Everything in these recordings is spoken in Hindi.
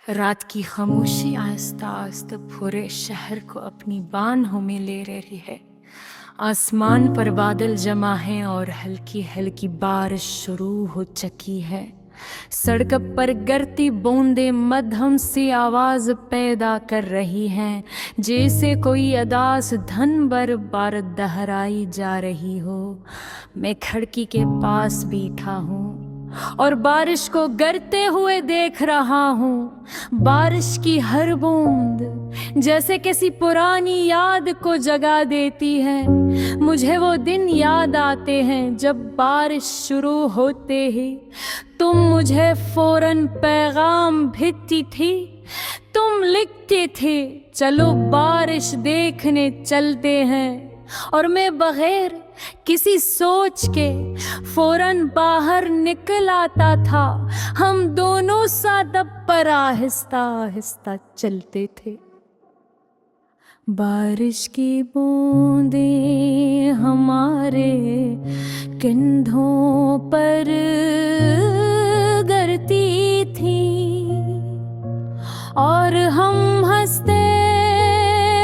रात की खामोशी आहिस्ता आहिस्ता पूरे शहर को अपनी बाहों में ले रही है। आसमान पर बादल जमा हैं और हल्की हल्की बारिश शुरू हो चुकी है। सड़क पर गिरती बूंदें मध्यम सी आवाज पैदा कर रही हैं, जैसे कोई अदास धन भर बार दोहराई जा रही हो। मैं खिड़की के पास बैठा हूँ और बारिश को गिरते हुए देख रहा हूँ। बारिश की हर बूंद जैसे किसी पुरानी याद को जगा देती है। मुझे वो दिन याद आते हैं जब बारिश शुरू होते ही तुम मुझे फौरन पैगाम भेजती थी। तुम लिखते थे चलो बारिश देखने चलते हैं, और मैं बगैर किसी सोच के फौरन बाहर निकल आता था। हम दोनों सादब पर आहिस्ता आहिस्ता चलते थे। बारिश की बूंदें हमारे कंधों पर गिरती थी और हम हंसते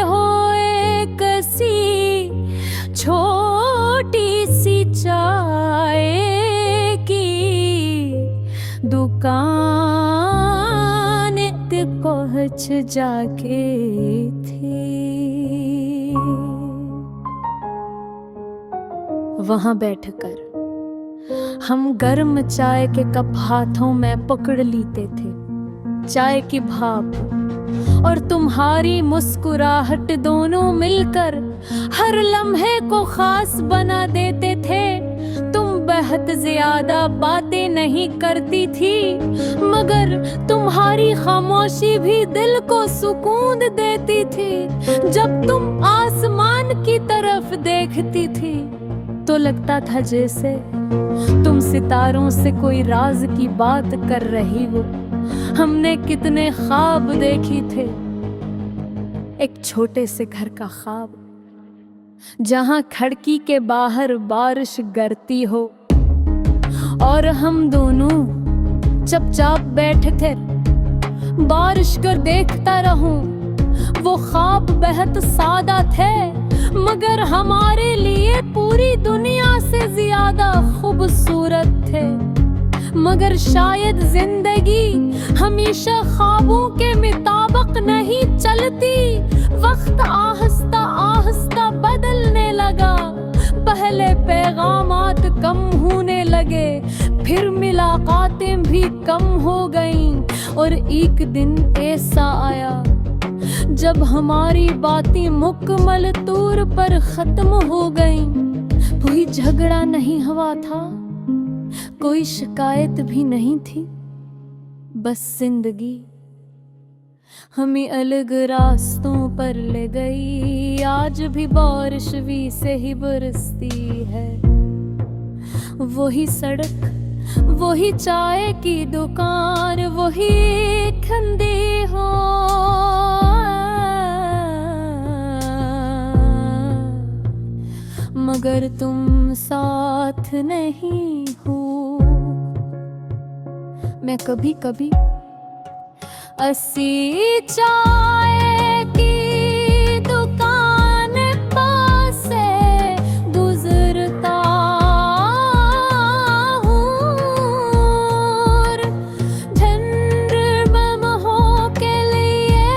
हुए किसी छोटी सी चाय की दुकान तक पहुंच जाके थे। वहां बैठकर हम गर्म चाय के कप हाथों में पकड़ लेते थे। चाय की भाप और तुम्हारी मुस्कुराहट दोनों मिलकर हर लम्हे को खास बना देते थे। तुम बहुत ज्यादा बातें नहीं करती थी, मगर तुम्हारी खामोशी भी दिल को सुकून देती थी। जब तुम आसमान की तरफ देखती थी तो लगता था जैसे तुम सितारों से कोई राज की बात कर रही हो। हमने कितने ख्वाब देखे थे। एक छोटे से घर का ख्वाब जहां खिड़की के बाहर बारिश गिरती हो और हम दोनों चुपचाप बैठकर बारिश को देखता रहूं। वो ख्वाब बहुत सादा थे, मगर हमारे लिए पूरी दुनिया से ज्यादा खूबसूरत थे। मगर शायद जिंदगी हमेशा ख्वाबों के मुताबिक नहीं चलती। वक्त आहिस्ता आहिस्ता बदलने लगा। पहले पैगामात कम होने लगे, फिर मुलाकातें भी कम हो गईं, और एक दिन ऐसा आया जब हमारी बातें मुकम्मल तौर पर खत्म हो गईं। कोई झगड़ा नहीं हुआ था, कोई शिकायत भी नहीं थी, बस जिंदगी हमें अलग रास्तों पर ले गई। आज भी बारिश भी से ही बरसती है। वही सड़क, वही चाय की दुकान, वही खंदी हो, मगर तुम साथ नहीं हो। मैं कभी कभी अस्सी चाय की दुकान पास से गुजरता हूँ, झंडर लम्हों के लिए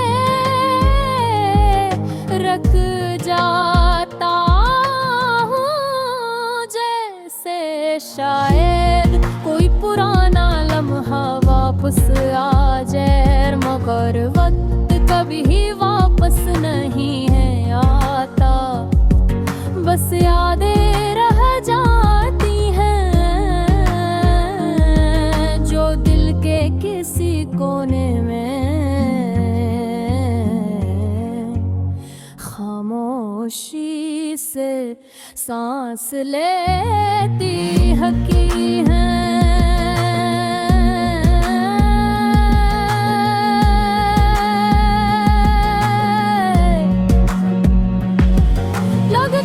रख जाता हूँ। जैसे शायद कोई पुराना लम्हा वापस आ जाए, मगर वक्त कभी ही वापस नहीं है आता। बस यादें रह जाती हैं जो दिल के किसी कोने में खामोशी से सांस लेती हकी हैं।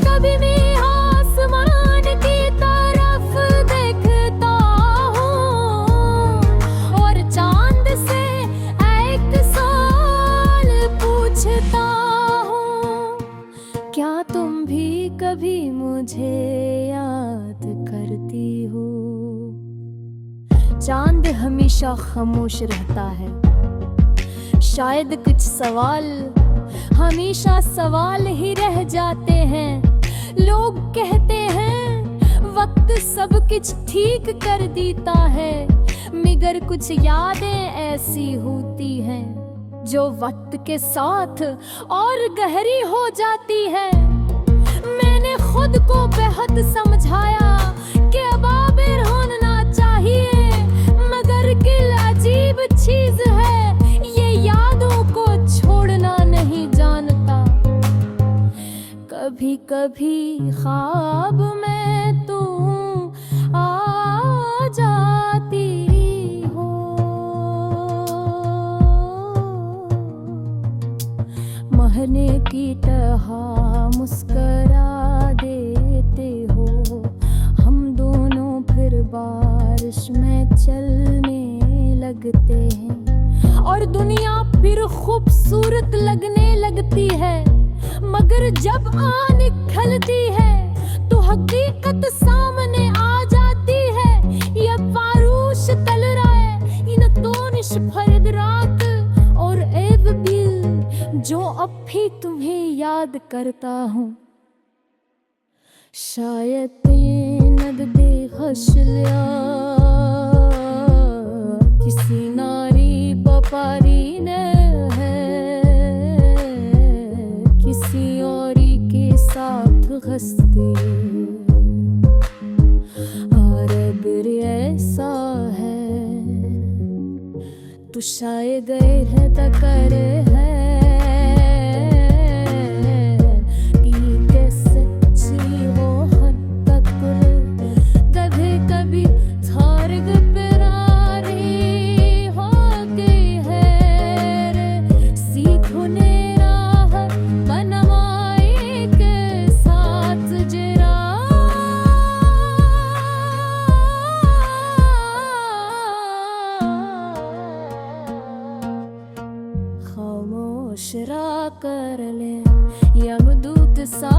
कभी मैं आसमान की तरफ देखता हूँ और चांद से एक मुझे याद करती हो। चांद हमेशा खामोश रहता है, शायद कुछ सवाल हमेशा सवाल ही रह जाते हैं। लोग कहते हैं वक्त सब कुछ ठीक कर देता है, मगर कुछ यादें ऐसी होती हैं जो वक्त के साथ और गहरी हो जाती है। मैंने खुद को बहुत समझाया कि अब आबिर होना चाहिए, मगर दिल अजीब चीज है, ये यादों को छोड़ना नहीं जानता। कभी कभी ख्वाब में तुम आ जाती हो, महने की तरह मुस्करा देते हो। हम दोनों फिर बारिश में चलने लगते हैं और दुनिया फिर खूबसूरत लगने लगती है। मगर जब आँख निकलती है तो हकीकत सामने आ जाती है। ये फारूश तल रहा है इन दोनिश फर्द रात और एव दिल जो अब भी तुम्हें याद करता हूँ। शायद नद दे हसलिया किसी नारी बपारी ने किसी औरी के साथ हंसते और बिर ऐसा है तू शायद गए है तकर है कि सच्ची हो हद तक कभी कभी थारग पिरारी हो गई है रे। सीखो ने खामोश रा कर ले यमदूत सा